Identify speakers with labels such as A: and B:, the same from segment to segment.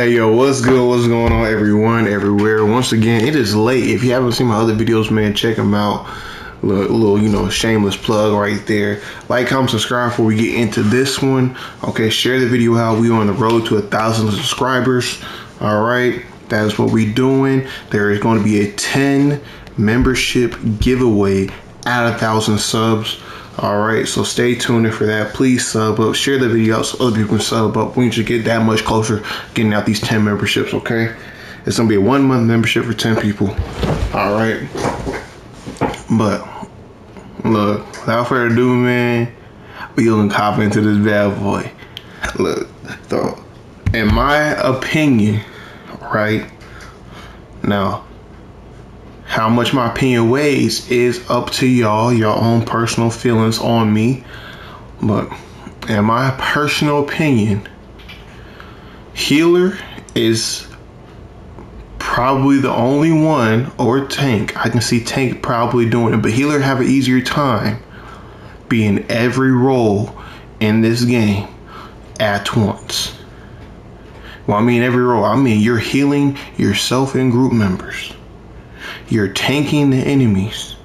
A: Hey yo, what's good? What's going on, everyone, everywhere? Once again, it is late. If you haven't seen my other videos, man, check them out. Little, shameless plug right there. Like, comment, subscribe before we get into this one. Okay, share the video out. We on the road to 1,000 subscribers. All right, that is what we doing. There is going to be a 10 membership giveaway at 1,000 subs. All right, so stay tuned for that. Please sub up, share the video out so other people can sub up. We need to get that much closer getting out these 10 memberships, okay? It's gonna be a 1 month membership for 10 people. All right, but look, without further ado, man, we gonna hop into this bad boy. Look, so in my opinion, right now, how much my opinion weighs is up to y'all, your own personal feelings on me. But in my personal opinion, healer is probably the only one, or tank. I can see tank probably doing it, but healer have an easier time being every role in this game at once. Well, I mean every role. I mean you're healing yourself and group members. You're tanking the enemies.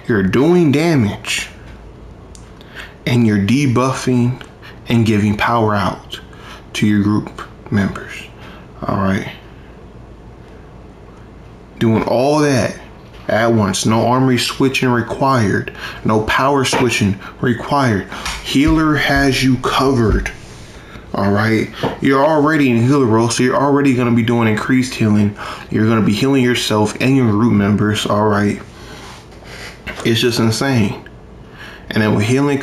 A: You're doing damage. And you're debuffing and giving power out to your group members. Alright. Doing all that at once. No armory switching required. No power switching required. Healer has you covered. Alright, you're already in healer role, so you're already going to be doing increased healing. You're going to be healing yourself and your group members. Alright, it's just insane. And then with healing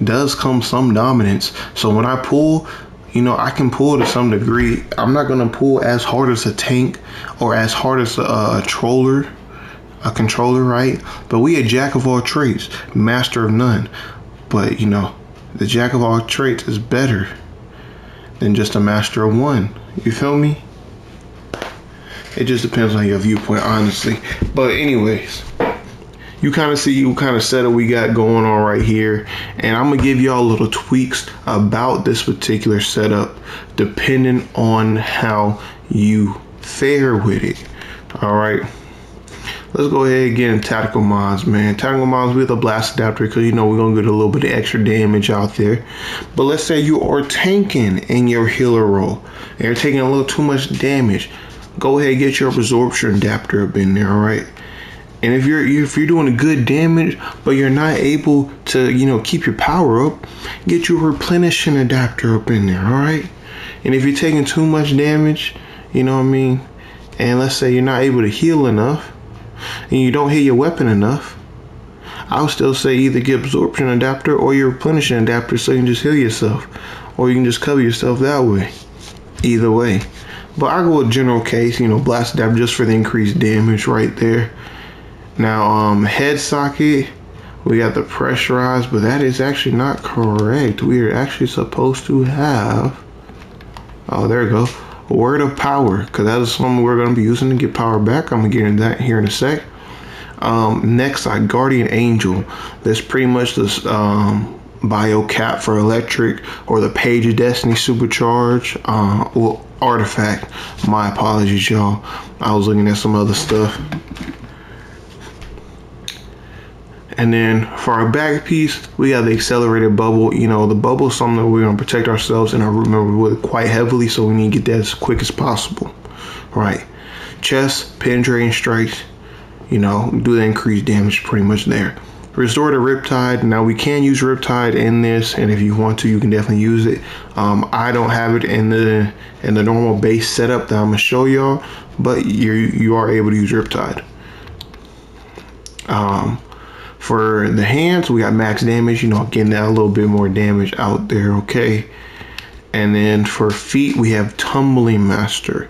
A: does come some dominance. So when I pull, I can pull to some degree. I'm not going to pull as hard as a tank or as hard as a controller, right? But we a jack of all trades, master of none. But the jack of all trades is better than just a master of one. You feel me? It just depends on your viewpoint, honestly. But anyways, you kind of see what kind of setup we got going on right here. And I'm gonna give y'all little tweaks about this particular setup depending on how you fare with it. All right. Let's go ahead and get in tactical mods, man. Tactical mods with a blast adapter because we're gonna get a little bit of extra damage out there. But let's say you are tanking in your healer role and you're taking a little too much damage. Go ahead and get your absorption adapter up in there, all right? And if you're doing a good damage but you're not able to keep your power up, get your replenishing adapter up in there, all right? And if you're taking too much damage, and let's say you're not able to heal enough, and you don't hit your weapon enough, I'll still say either get absorption adapter or your replenishing adapter so you can just heal yourself, or you can just cover yourself that way. Either way, but I go with general case, blast adapter just for the increased damage right there. Now head socket, we got the pressurized, but that is actually not correct. We are actually supposed to have, oh, there we go, word of power, because that is something we're going to be using to get power back. I'm going to get into that here in a sec. Next, guardian angel. That's pretty much this bio cap for electric, or the page of destiny supercharge, artifact. My apologies, y'all, I was looking at some other stuff. And then for our back piece, we got the accelerated bubble. The bubble is something that we're going to protect ourselves and our group member with quite heavily, so we need to get that as quick as possible. Right. Chest, penetrating strikes, do the increased damage pretty much there. Restore the Riptide. Now we can use Riptide in this, and if you want to, you can definitely use it. I don't have it in the normal base setup that I'm going to show y'all, but you are able to use Riptide. For the hands, we got max damage, getting that a little bit more damage out there, okay? And then for feet, we have Tumbling Master,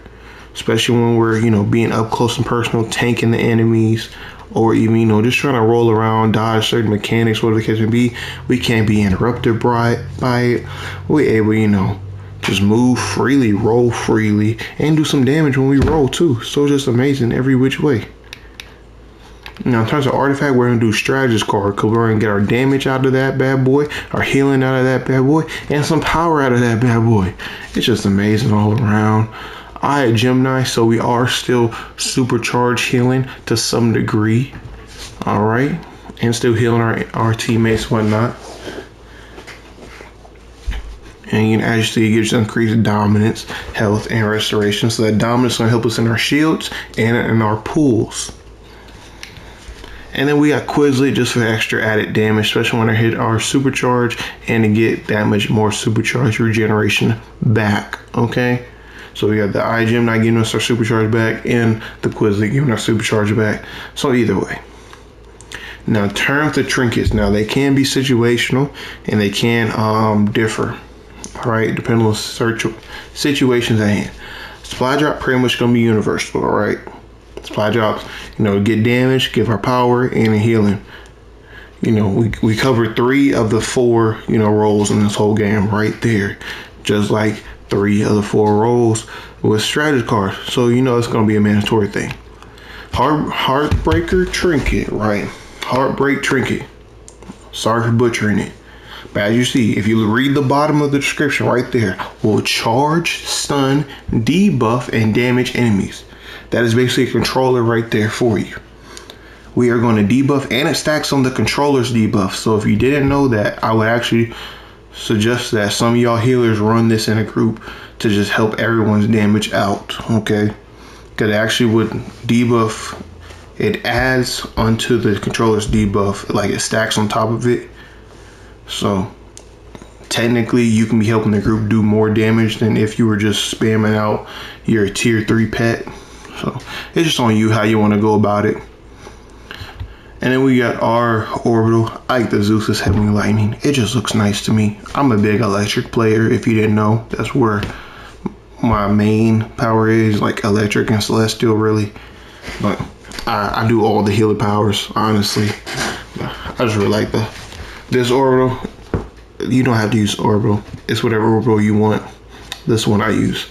A: especially when we're, being up close and personal, tanking the enemies, or even, just trying to roll around, dodge certain mechanics, whatever the case may be. We can't be interrupted by it. We're able, just move freely, roll freely, and do some damage when we roll too. So just amazing every which way. Now, in terms of artifact, we're going to do strategist card because we're going to get our damage out of that bad boy, our healing out of that bad boy, and some power out of that bad boy. It's just amazing all around. I had Gemini, so we are still supercharged healing to some degree. All right. And still healing our teammates, whatnot. And as you see, it gives increased dominance, health, and restoration. So that dominance is going to help us in our shields and in our pools. And then we got Quizlet just for extra added damage, especially when I hit our supercharge and to get that much more supercharge regeneration back. Okay, so we got the iGem not giving us our supercharge back and the Quizlet giving our supercharge back. So either way. Now, in terms of trinkets, now they can be situational and they can differ. All right, depending on search situations at hand. Supply drop pretty much gonna be universal. All right. Supply drops, get damage, give our power, and healing. We covered 3 of the 4, roles in this whole game right there. Just like 3 of the 4 roles with strategy cards. So, it's going to be a mandatory thing. Heartbreaker trinket, right? Heartbreak trinket. Sorry for butchering it. But as you see, if you read the bottom of the description right there, will charge, stun, debuff, and damage enemies. That is basically a controller right there for you. We are going to debuff, and it stacks on the controller's debuff. So if you didn't know that, I would actually suggest that some of y'all healers run this in a group to just help everyone's damage out, okay? Because it actually would debuff, it adds onto the controller's debuff, like it stacks on top of it. So technically you can be helping the group do more damage than if you were just spamming out your tier 3 pet. So it's just on you how you want to go about it. And then we got our orbital. I like the Zeus's Heavenly Lightning. It just looks nice to me. I'm a big electric player, if you didn't know. That's where my main power is, like electric and celestial, really. But I do all the healer powers, honestly. I just really like this orbital. You don't have to use orbital. It's whatever orbital you want. This one I use.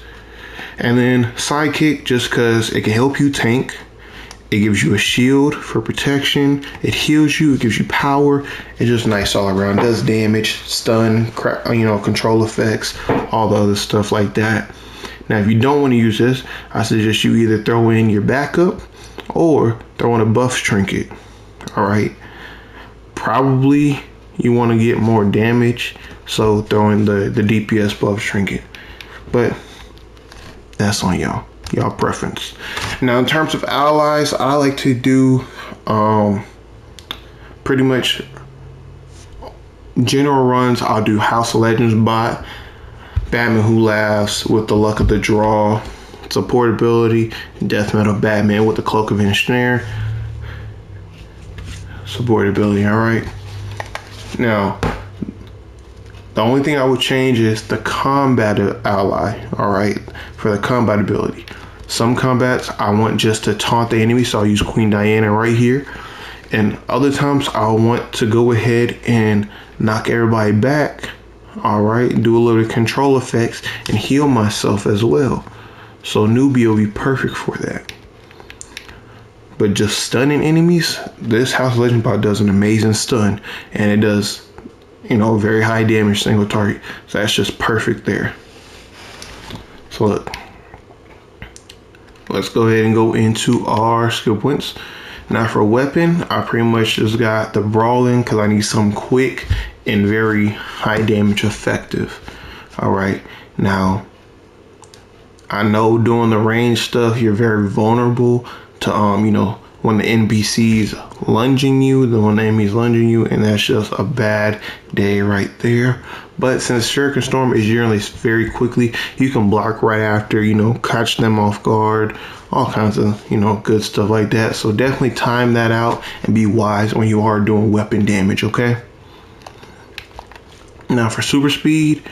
A: And then sidekick, just because it can help you tank. It gives you a shield for protection. It heals you. It gives you power. It's just nice all around. It does damage, stun, control effects, all the other stuff like that. Now, if you don't want to use this, I suggest you either throw in your backup or throw in a buff trinket. All right. Probably you want to get more damage, so throw in the DPS buff trinket. But that's on y'all preference. Now, in terms of allies, I like to do pretty much general runs. I'll do House of Legends bot, Batman Who Laughs with the luck of the draw, supportability, Death Metal Batman with the Cloak of Ensnare, supportability. All right. Now, the only thing I would change is the combat ally, all right, for the combat ability. Some combats I want just to taunt the enemy, so I'll use Queen Diana right here. And other times I want to go ahead and knock everybody back, all right, do a little control effects and heal myself as well. So Nubia will be perfect for that. But just stunning enemies, this House of Legend bot does an amazing stun, and it does, very high damage single target. So that's just perfect there. So look, let's go ahead and go into our skill points. Now for weapon, I pretty much just got the brawling because I need some quick and very high damage effective. All right, now I know doing the range stuff, you're very vulnerable to when the NPC's lunging you, when the enemy's lunging you, and that's just a bad day right there. But since Shuriken Storm is generally very quickly, you can block right after, catch them off guard, all kinds of, good stuff like that. So definitely time that out and be wise when you are doing weapon damage, okay? Now for super speed,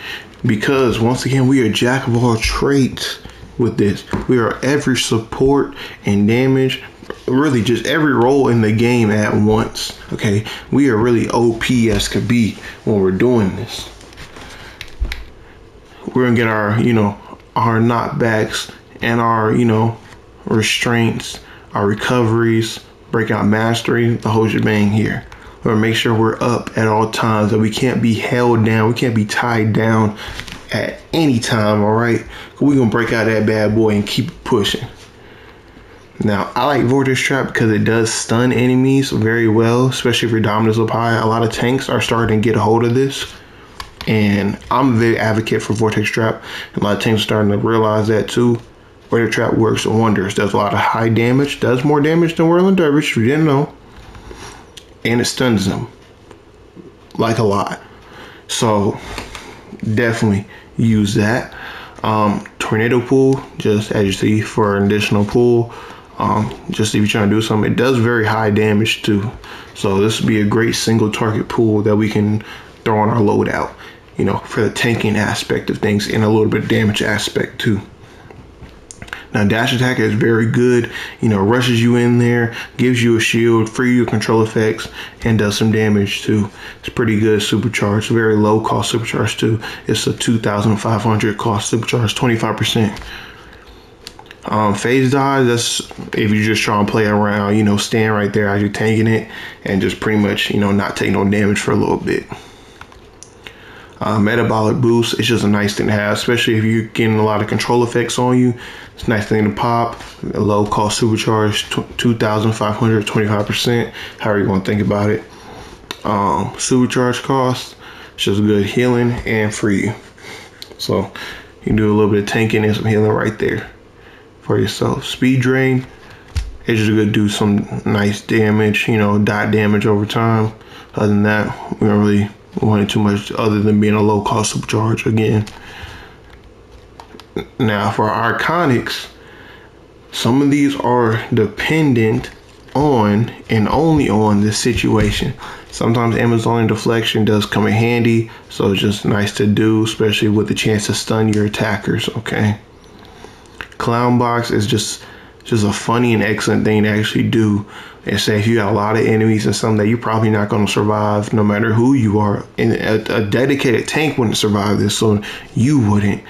A: because once again, we are jack of all trades with this. We are every support and damage, really just every role in the game at once, okay? We are really OP as could be when we're doing this. We're gonna get our, our knockbacks and our, restraints, our recoveries, Breakout Mastery, the whole shebang here. We're gonna make sure we're up at all times, that we can't be held down, we can't be tied down at any time, all right? We're gonna break out that bad boy and keep pushing. Now, I like Vortex Trap because it does stun enemies very well, especially if your dominance is up high. A lot of tanks are starting to get a hold of this, and I'm a big advocate for Vortex Trap. A lot of tanks are starting to realize that too. Vortex Trap works wonders. Does a lot of high damage, does more damage than Whirling Dervish, if you didn't know, and it stuns them like a lot. So definitely use that. Tornado Pool, just as you see, for an additional pool. Just if you're trying to do something, it does very high damage too. So this would be a great single target pool that we can throw on our loadout, you know, for the tanking aspect of things and a little bit of damage aspect too. Now, Dash Attack is very good, you know, rushes you in there, gives you a shield, free your control effects, and does some damage too. It's pretty good supercharge, very low cost supercharge too. It's a 2,500 cost supercharge, 25%. Phase dodge, that's if you just try and play around, you know, stand right there as you're tanking it and just pretty much, you know, not take no damage for a little bit. Metabolic boost, it's just a nice thing to have, especially if you're getting a lot of control effects on you. It's a nice thing to pop. A low cost supercharge, 2,500, 25%, however you want to think about it. Supercharge cost, it's just good healing and free. So you can do a little bit of tanking and some healing right there for yourself. Speed drain, it's just gonna do some nice damage, you know, dot damage over time. Other than that, we don't really want it too much other than being a low cost supercharge again. Now for Archonics, some of these are dependent on and only on the situation. Sometimes Amazonian deflection does come in handy, so it's just nice to do, especially with the chance to stun your attackers, okay? Clown Box is just a funny and excellent thing to actually do. And say if you got a lot of enemies and something that you're probably not going to survive no matter who you are. And a dedicated tank wouldn't survive this, so you wouldn't.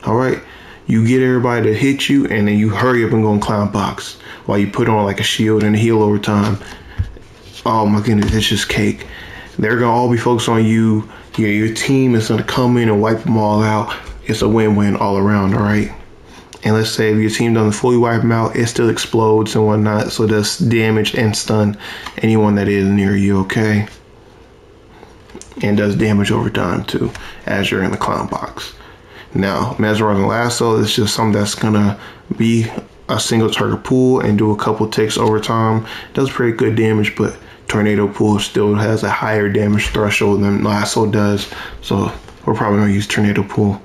A: All right, you get everybody to hit you and then you hurry up and go in Clown Box while you put on like a shield and a heal over time. Oh my goodness, it's just cake. They're going to all be focused on you. Your team is going to come in and wipe them all out. It's a win-win all around, all right? And let's say if your team doesn't fully wipe them out, it still explodes and whatnot, so it does damage and stun anyone that is near you, okay? And does damage over time too, as you're in the Clown Box. Now, Mesmerizing Lasso is just something that's gonna be a single target pool and do a couple ticks over time. Does pretty good damage, but Tornado Pool still has a higher damage threshold than Lasso does, so we're probably gonna use Tornado Pool.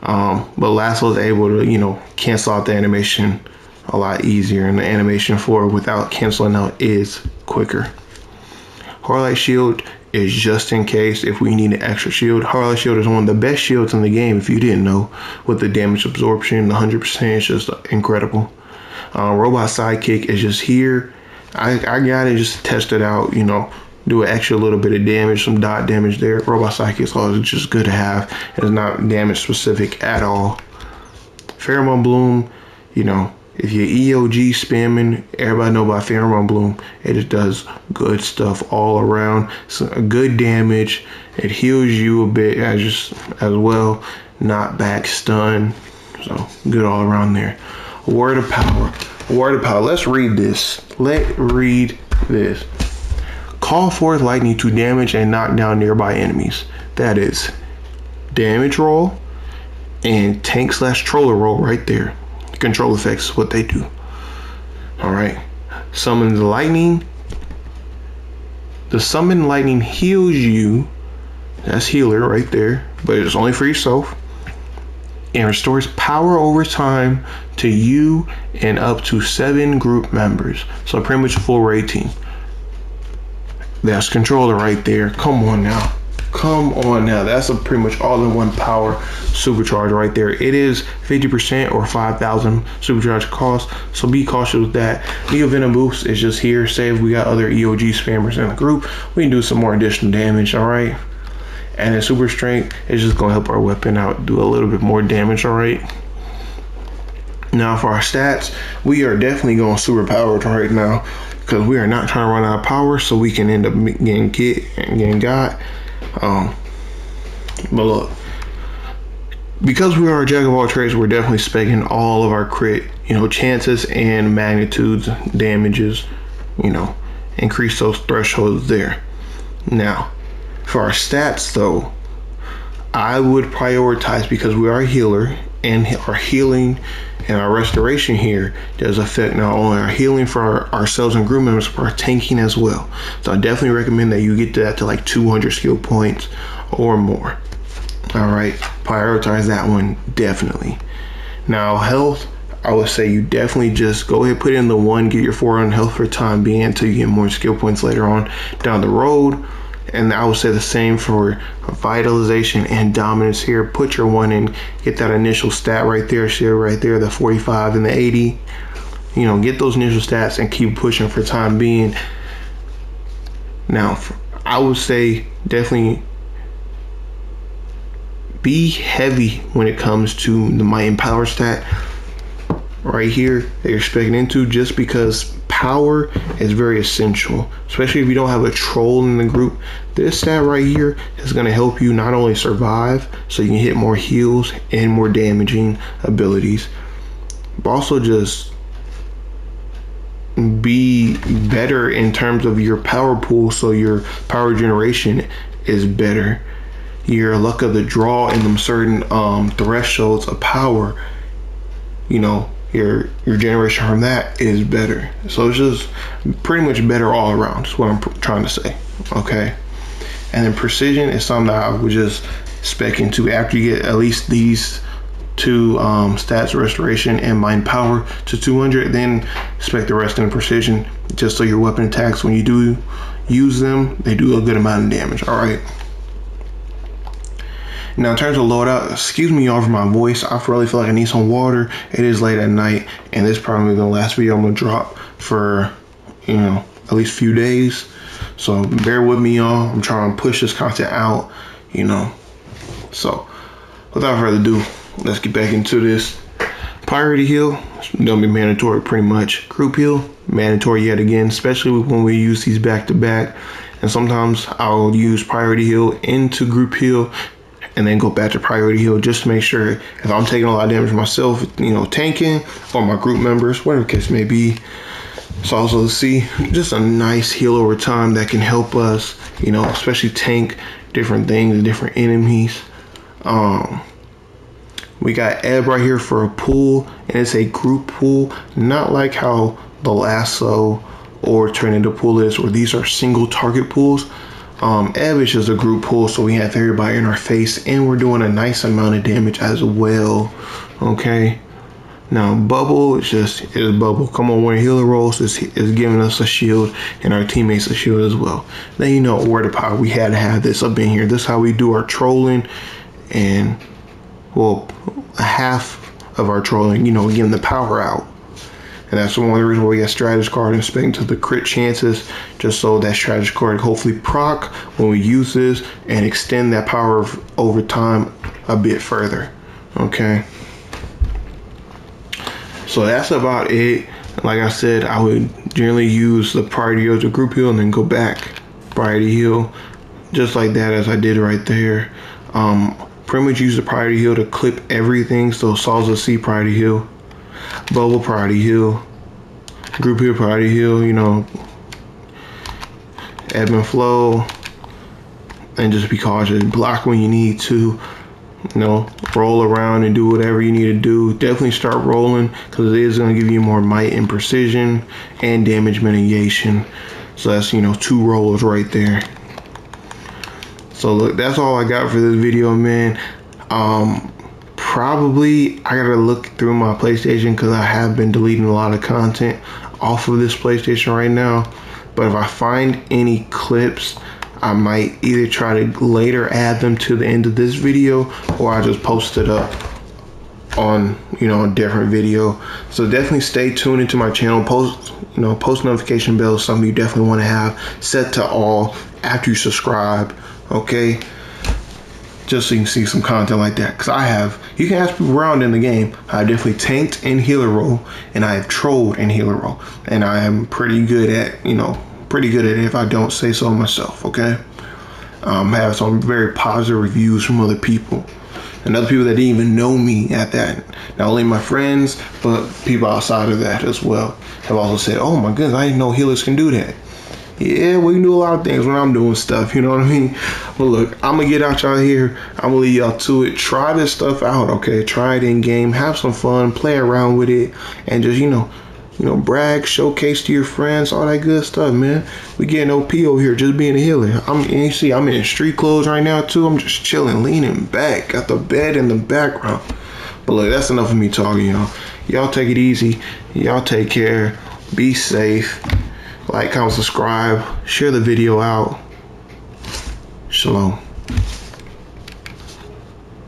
A: But Lasso is able to, you know, cancel out the animation a lot easier, and the animation for it without canceling out is quicker. Horlight Shield is just in case if we need an extra shield. Horlight Shield is one of the best shields in the game if you didn't know, with the damage absorption, 100%, it's just incredible. Robot Sidekick is just here. I got it just to test it out, you know, do an extra little bit of damage, some dot damage there. Robot Psychic is always just good to have. It's not damage specific at all. Pheromone Bloom, you know, if you're EOG spamming, everybody know about Pheromone Bloom. It just does good stuff all around. So good damage. It heals you a bit as well. Not back stun. So good all around there. Word of power. Word of power. Let's read this. Let's read this. Call forth lightning to damage and knock down nearby enemies. That is damage roll and tank / troller roll right there. Control effects, what they do. Alright. Summon the lightning. The summon lightning heals you. That's healer right there. But it's only for yourself. And restores power over time to you and up to 7 group members. So pretty much a full raid team. That's controller right there. Come on now. Come on now. That's a pretty much all-in-one power supercharge right there. It is 50% or 5,000 supercharge cost, so be cautious with that. Neo Venom Boost is just here. Say if we got other EOG spammers in the group, we can do some more additional damage, all right? And then Super Strength is just going to help our weapon out, do a little bit more damage, all right? Now for our stats, we are definitely going super powered right now. because we are not trying to run out of power so we can end up getting got. But look, because we are a jack of all trades, we're definitely speccing all of our crit, chances and magnitudes, damages, increase those thresholds there. Now, for our stats though, I would prioritize, because we are a healer, and our healing and our restoration here does affect not only our healing for ourselves and group members, but our tanking as well. So I definitely recommend that you get that to like 200 skill points or more. All right, prioritize that one definitely. Now health, I would say you definitely just go ahead, put in the 1, get your 4 on health for the time being until you get more skill points later on down the road. And I would say the same for vitalization and dominance here. Put your 1 in, get that initial stat right there, share right there, the 45 and the 80. Get those initial stats and keep pushing for time being. Now, I would say definitely be heavy when it comes to the might and power stat right here that you're speccing into, just because power is very essential, especially if you don't have a troll in the group. This stat right here is going to help you not only survive so you can hit more heals and more damaging abilities, but also just be better in terms of your power pool, so your power generation is better. Your luck of the draw in them certain thresholds of power, your generation from that is better. So it's just pretty much better all around, is what I'm trying to say. Okay, and then precision is something that I would just spec into after you get at least these 2 stats, restoration and mind power, to 200. Then spec the rest in precision, just so your weapon attacks, when you do use them, they do a good amount of damage. All right. Now, in terms of loadout, excuse me y'all for my voice. I really feel like I need some water. It is late at night, and this is probably the last video I'm gonna drop for, at least a few days. So bear with me, y'all. I'm trying to push this content out, So without further ado, let's get back into this. Priority heal, don't be mandatory pretty much. Group heal, mandatory yet again, especially when we use these back to back. And sometimes I'll use priority heal into group heal, and then go back to priority heal, just to make sure if I'm taking a lot of damage myself, tanking, or my group members, whatever the case may be. So also see just a nice heal over time that can help us, especially tank different things and different enemies. We got Ebb right here for a pool, and it's a group pool, not like how the lasso or turn into pool is, where these are single target pools. Ebb is just a group pull, so we have everybody in our face, and we're doing a nice amount of damage as well. Okay, now bubble is bubble. Come on, when healer rolls is giving us a shield and our teammates a shield as well. Then where the power, we had to have this up in here. This is how we do our trolling, and half of our trolling, getting the power out. And that's one of the reasons why we got strategist card and spec to the crit chances, just so that strategist card hopefully proc when we use this and extend that power over time a bit further. Okay, so that's about it. Like I said, I would generally use the priority heal to group heal and then go back priority heal, just like that, as I did right there. Pretty much use the priority heal to clip everything. So Salsa C priority heal, bubble priority heal, group heal priority heal, ebb and flow, and just be cautious. Block when you need to, roll around and do whatever you need to do. Definitely start rolling, because it is going to give you more might and precision and damage mitigation. So that's 2 rolls right there. So look, that's all I got for this video, man. Probably I gotta look through my PlayStation, because I have been deleting a lot of content off of this PlayStation right now. But if I find any clips, I might either try to later add them to the end of this video, or I just post it up on a different video. So definitely stay tuned into my channel. Post notification bell is something you definitely want to have set to all after you subscribe. Okay, just so you can see some content like that. Because you can ask people around in the game, I definitely tanked in healer role, and I have trolled in healer role, and I am pretty good at it if I don't say so myself. Okay, I have some very positive reviews from other people, and other people that didn't even know me at that. Not only my friends, but people outside of that as well have also said, "Oh my goodness, I didn't know healers can do that." Yeah, we can do a lot of things when I'm doing stuff, you know what I mean? But look, I'm gonna get out y'all here. I'm gonna leave y'all to it. Try this stuff out, okay? Try it in game, have some fun, play around with it, and just brag, showcase to your friends, all that good stuff, man. We getting OP over here, just being a healer. I'm in street clothes right now too. I'm just chilling, leaning back, got the bed in the background. But look, that's enough of me talking, y'all. Y'all take it easy. Y'all take care. Be safe. Like, comment, subscribe, share the video out. Shalom.